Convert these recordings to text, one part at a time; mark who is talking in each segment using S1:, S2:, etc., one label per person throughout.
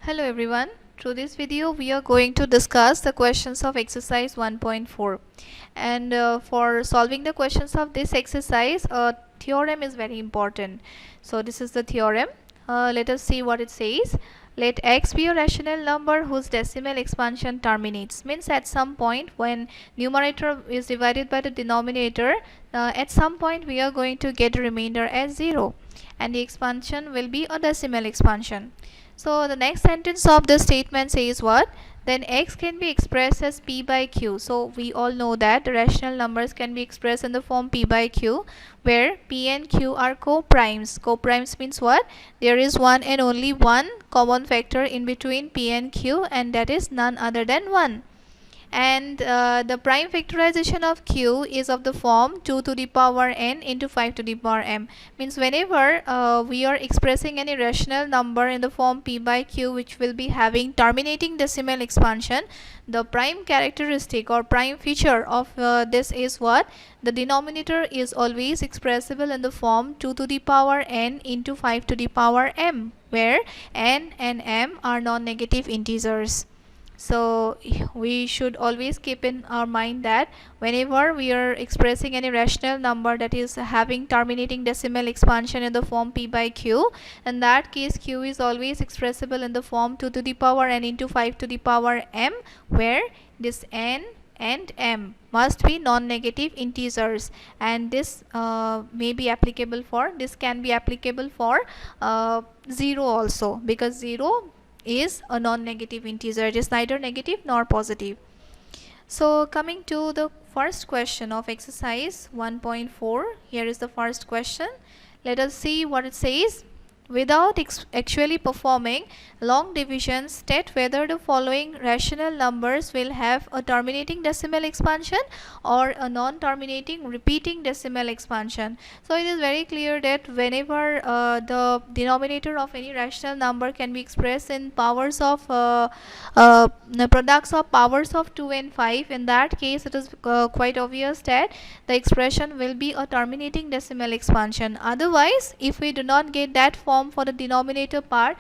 S1: Hello everyone. Through this video we are going to discuss the questions of exercise 1.4, and for solving the questions of this exercise a theorem is very important. So this is the theorem. Let us see what it says. Let x be a rational number whose decimal expansion terminates. Means at some point when numerator is divided by the denominator, at some point we are going to get a remainder as 0, and the expansion will be a decimal expansion. So the next sentence of the statement says what? Then x can be expressed as p by q. So we all know that the rational numbers can be expressed in the form p by q, where p and q are co-primes. Co-primes means what? There is one and only one common factor in between p and q, and that is none other than 1. And the prime factorization of q is of the form 2 to the power n into 5 to the power m. Means whenever we are expressing any rational number in the form p by q which will be having terminating decimal expansion, the prime characteristic or prime feature of this is what? The denominator is always expressible in the form 2 to the power n into 5 to the power m, where n and m are non-negative integers. So we should always keep in our mind that whenever we are expressing any rational number that is having terminating decimal expansion in the form p by q, in that case q is always expressible in the form 2 to the power n into 5 to the power m, where this n and m must be non-negative integers, and this may be applicable for, this can be applicable for 0 also, because 0 is a non-negative integer. It is neither negative nor positive. So coming to the first question of exercise 1.4, here is the first question. Let us see what it says. Without actually performing long division, state whether the following rational numbers will have a terminating decimal expansion or a non-terminating repeating decimal expansion. So it is very clear that whenever the denominator of any rational number can be expressed in powers of products of powers of 2 and 5, in that case it is quite obvious that the expression will be a terminating decimal expansion. Otherwise, if we do not get that form for the denominator part,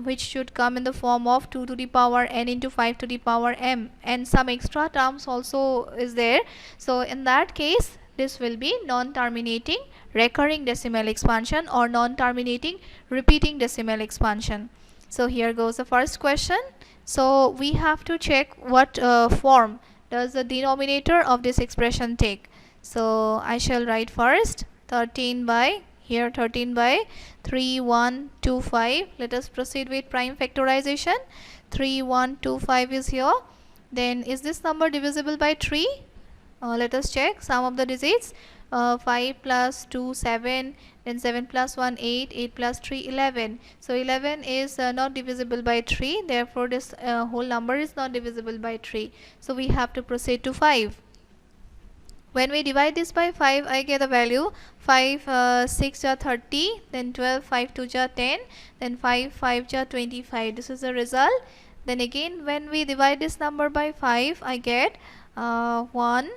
S1: which should come in the form of 2 to the power n into 5 to the power m, and some extra terms also is there, so in that case this will be non-terminating recurring decimal expansion or non-terminating repeating decimal expansion. So here goes the first question. So we have to check what form does the denominator of this expression take. So I shall write first 13 by, here 13 by 3125. Let us proceed with prime factorization. 3125 is here. Then is this number divisible by 3? Let us check sum of the digits. 5 plus 2 7, then 7 plus 1 8, 8 plus 3 11. So 11 is not divisible by 3, therefore this whole number is not divisible by 3. So we have to proceed to 5. When we divide this by 5, I get a value 5 6 are 30, then 12 5 2 are 10, then 5 5 are 25. This is the result. Then again when we divide this number by 5, I get 1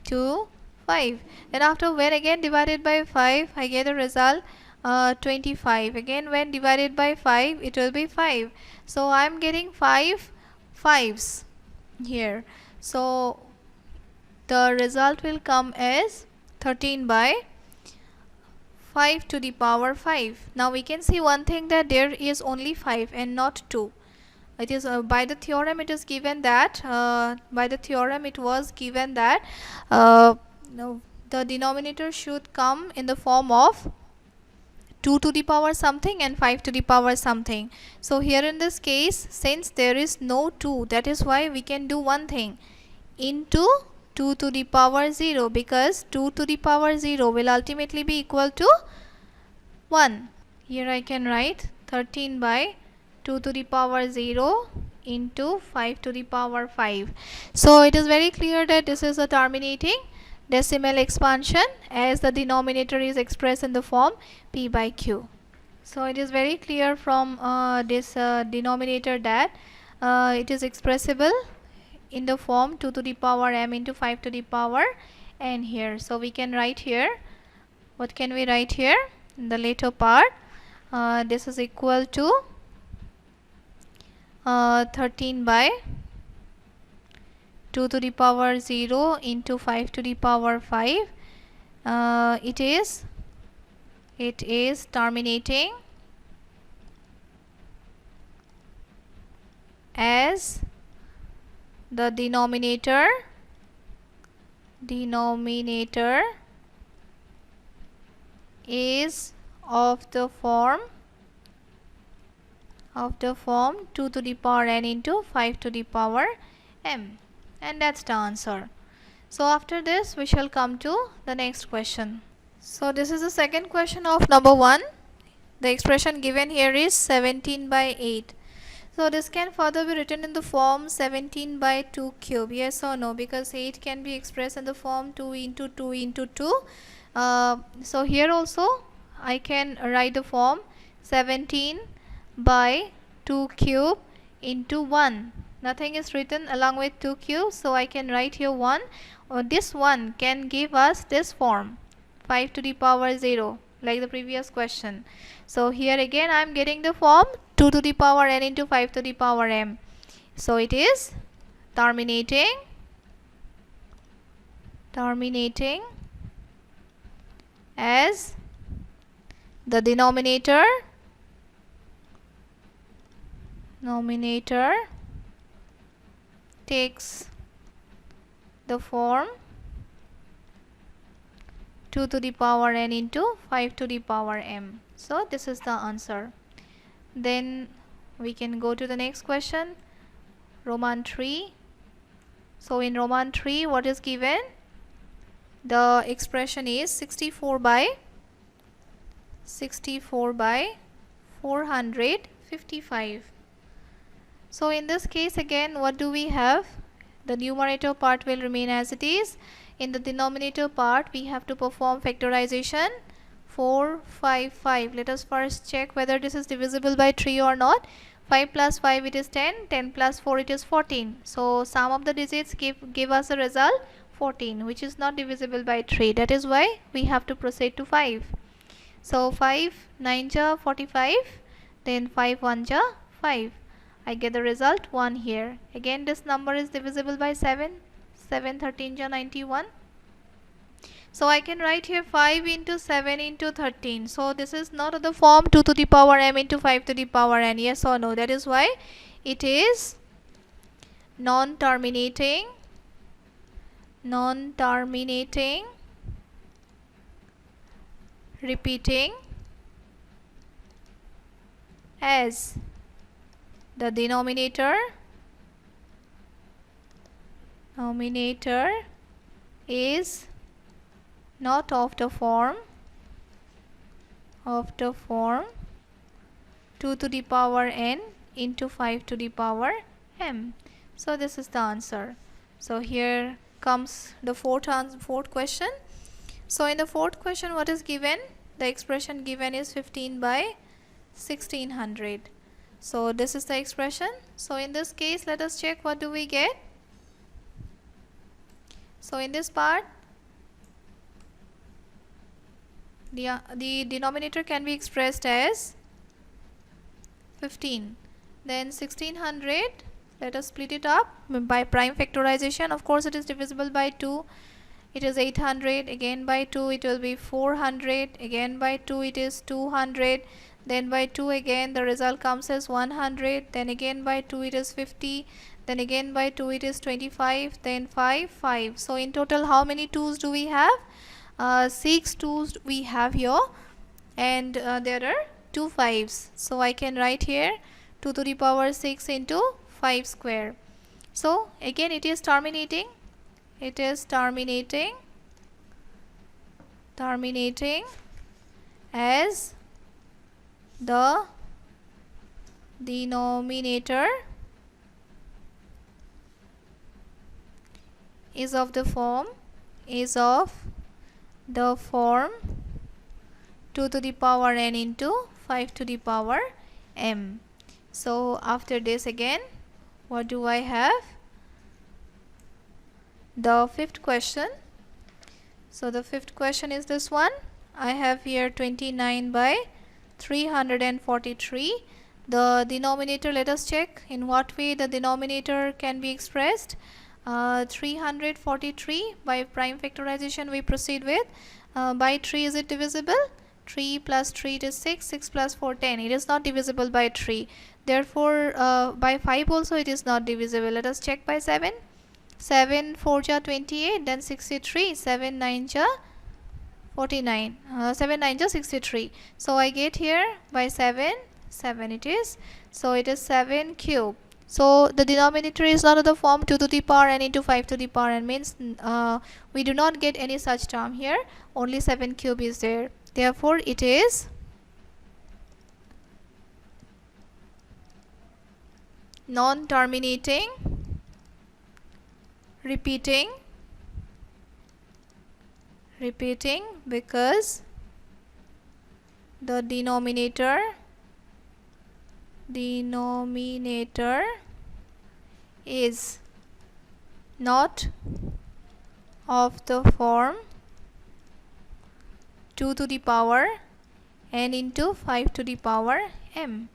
S1: 2 5. Then after when again divided by 5, I get a result 25. Again when divided by 5, it will be 5. So I am getting 5 5s here. So the result will come as 13 by 5 to the power 5. Now we can see one thing, that there is only 5 and not 2. It is by the theorem it is given that it was given that no, the denominator should come in the form of 2 to the power something and 5 to the power something. So here in this case, since there is no 2, that is why we can do one thing, into 2 to the power 0, because 2 to the power 0 will ultimately be equal to 1. Here I can write 13 by 2 to the power 0 into 5 to the power 5. So it is very clear that this is a terminating decimal expansion, as the denominator is expressed in the form p by q. So it is very clear from this denominator that it is expressible in the form 2 to the power m into 5 to the power n here. So we can write here, what can we write here in the later part? This is equal to 13 by 2 to the power 0 into 5 to the power 5. It is terminating as the denominator is of the form 2 to the power n into 5 to the power m, and that's the answer. So after this we shall come to the next question. So this is the second question of number 1. The expression given here is 17 by 8. So this can further be written in the form 17 by 2 cube. Yes or no? Because 8 can be expressed in the form 2 into 2 into 2. So here also I can write the form 17 by 2 cube into 1. Nothing is written along with 2 cube, so I can write here 1. Or this 1 can give us this form 5 to the power 0, like the previous question. So here again I am getting the form 2 to the power n into 5 to the power m. So it is terminating as the denominator takes the form 2 to the power n into 5 to the power m. So this is the answer. Then we can go to the next question, Roman 3. So in Roman 3, what is given? The expression is 64 by 455. So in this case again, what do we have? The numerator part will remain as it is. In the denominator part, we have to perform factorization. 455. Let us first check whether this is divisible by 3 or not. 5 plus 5 it is 10. 10 plus 4 it is 14. So sum of the digits give us a result 14, which is not divisible by 3. That is why we have to proceed to 5. So 5 9 ja 45. Then 5 1 ja 5. I get the result 1 here. Again this number is divisible by 7. 7 13 ja 91. So I can write here 5 into 7 into 13. So this is not of the form 2 to the power m into 5 to the power n. Yes or no? That is why it is non-terminating repeating as the denominator is not of the form 2 to the power n into 5 to the power m. So this is the answer. So here comes the fourth question. So in the fourth question, what is given? The expression given is 15 by 1600. So this is the expression. So in this case, let us check what do we get. So in this part, the denominator can be expressed as 15. Then 1600, let us split it up by prime factorization. Of course, it is divisible by 2. It is 800. Again by 2, it will be 400. Again by 2, it is 200. Then by 2 again, the result comes as 100. Then again by 2, it is 50. Then again by 2, it is 25. Then 5. So in total, how many 2's do we have? 6 2's we have here, and there are 2 5's. So I can write here 2 to the power 6 into 5 square. So again it is terminating as the denominator is of the form 2 to the power n into 5 to the power m. So after this again, what do I have? The fifth question. So the fifth question is this one. I have here 29 by 343 The denominator, let us check in what way the denominator can be expressed. 343 by prime factorization we proceed with. By 3 is it divisible? 3 plus 3 it is 6, 6 plus 4 10. It is not divisible by 3. Therefore by 5 also it is not divisible. Let us check by 7. 7 4 ja 28, then 63. 7 9 ja 49. 7 9 ja 63. So I get here by 7 it is. So it is 7 cube. So the denominator is not of the form 2 to the power n into 5 to the power n, means we do not get any such term here. Only 7 cube is there. Therefore it is non-terminating, repeating because the denominator is not of the form 2 to the power n into 5 to the power m.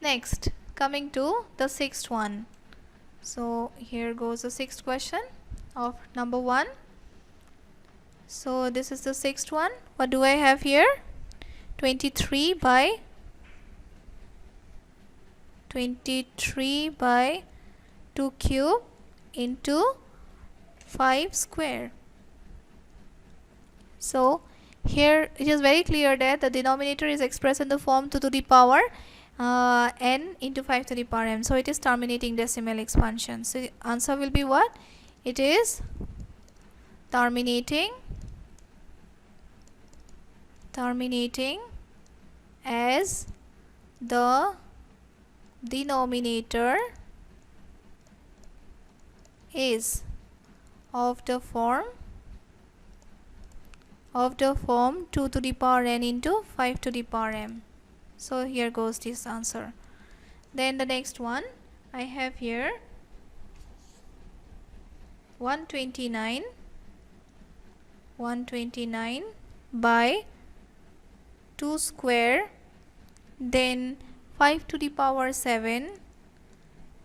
S1: Next, coming to the sixth one. So here goes the sixth question of number 1. So this is the sixth one. What do I have here? 23 by 2 cube into 5 square. So here it is very clear that the denominator is expressed in the form 2 to the power n into 5 to the power m. So it is terminating decimal expansion. So the answer will be what? It is terminating as the denominator is of the form 2 to the power n into 5 to the power m. So here goes this answer. Then the next one I have here 129 by 2 square, then 5 to the power 7,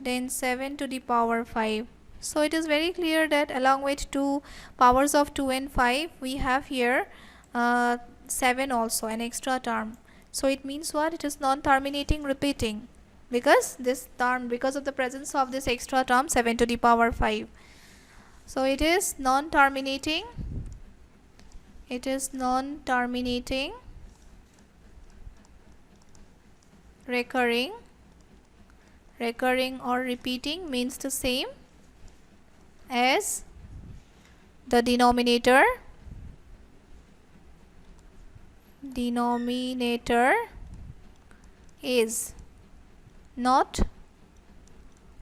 S1: then 7 to the power 5. So it is very clear that along with 2 powers of 2 and 5 we have here 7 also, an extra term. So it means what? It is non-terminating, repeating, because this term, because of the presence of this extra term 7 to the power 5. So it is non-terminating, recurring or repeating means the same as the denominator is not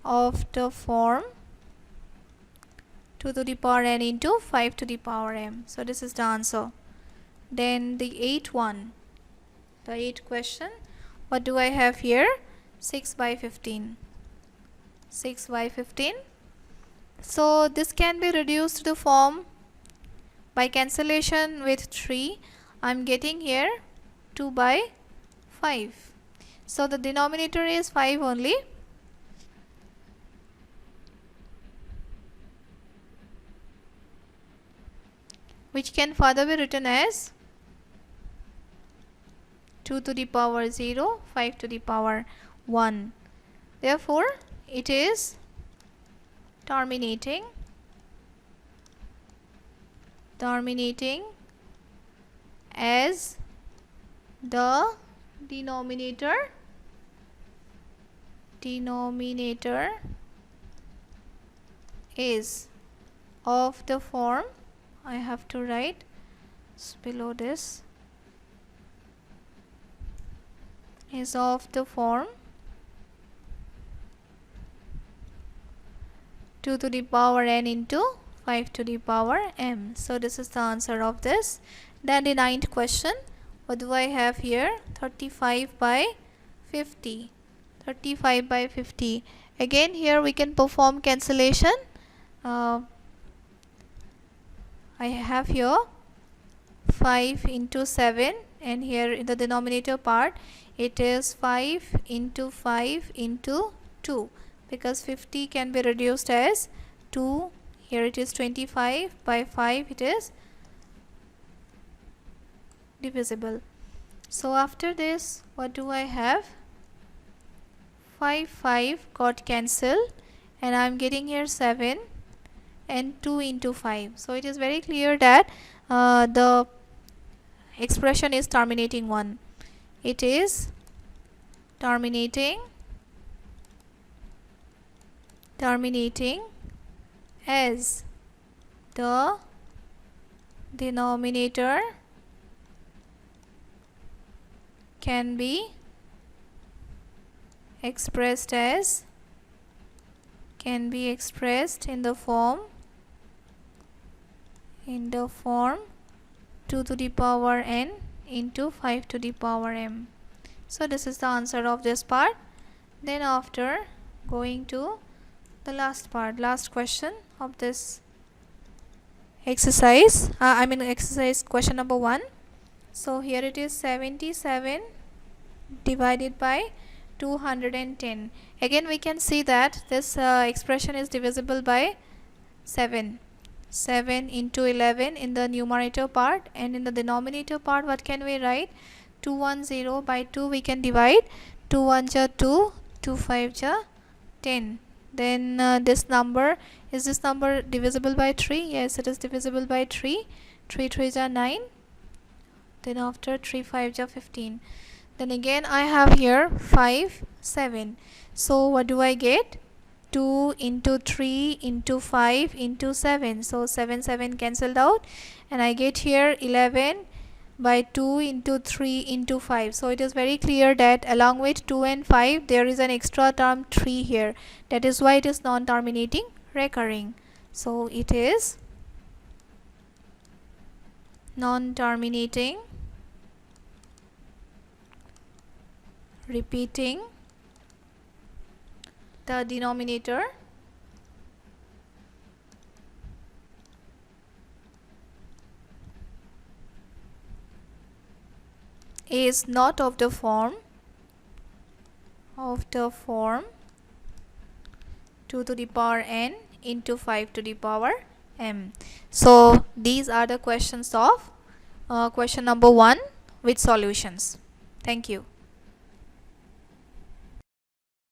S1: of the form 2 to the power n into 5 to the power m. So this is the answer. Then the eighth question. What do I have here? 6 by 15. So this can be reduced to the form by cancellation with 3. I'm getting here 2 by 5. So the denominator is 5 only. Which can further be written as 2 to the power 0, 5 to the power 1. Therefore, it is terminating as the denominator is of the form, I have to write below this, is of the form 2 to the power n into 5 to the power m. So this is the answer of this. Then the ninth question. What do I have here? 35 by 50. Again here we can perform cancellation. I have here 5 into 7 and here in the denominator part it is 5 into 5 into 2, because 50 can be reduced as 2. Here it is 25 by 5, it is divisible. So after this, what do I have? 5 got cancelled and I am getting here 7 and 2 into 5. So it is very clear that the expression is terminating one. It is terminating as the denominator can be expressed in the form 2 to the power n into 5 to the power m. So this is the answer of this part. Then after going to the last question of this exercise, exercise question number 1. So here it is 77 divided by 210. Again we can see that this expression is divisible by 7 into 11 in the numerator part, and in the denominator part what can we write? 210 by 2 we can divide. 2 1 ja 2, 2 5 ja 10. Then this number, is this number divisible by 3? Yes, it is divisible by 3. 3 3 ja 9. Then after 3 5 ja 15. Then again I have here 5 7. So what do I get? 2 into 3 into 5 into 7. So 7 cancelled out and I get here 11 by 2 into 3 into 5. So it is very clear that along with 2 and 5 there is an extra term 3 here. That is why it is non-terminating recurring. So it is non-terminating repeating the denominator is not of the form 2 to the power n into 5 to the power m. So these are the questions of question number 1 with solutions. Thank you.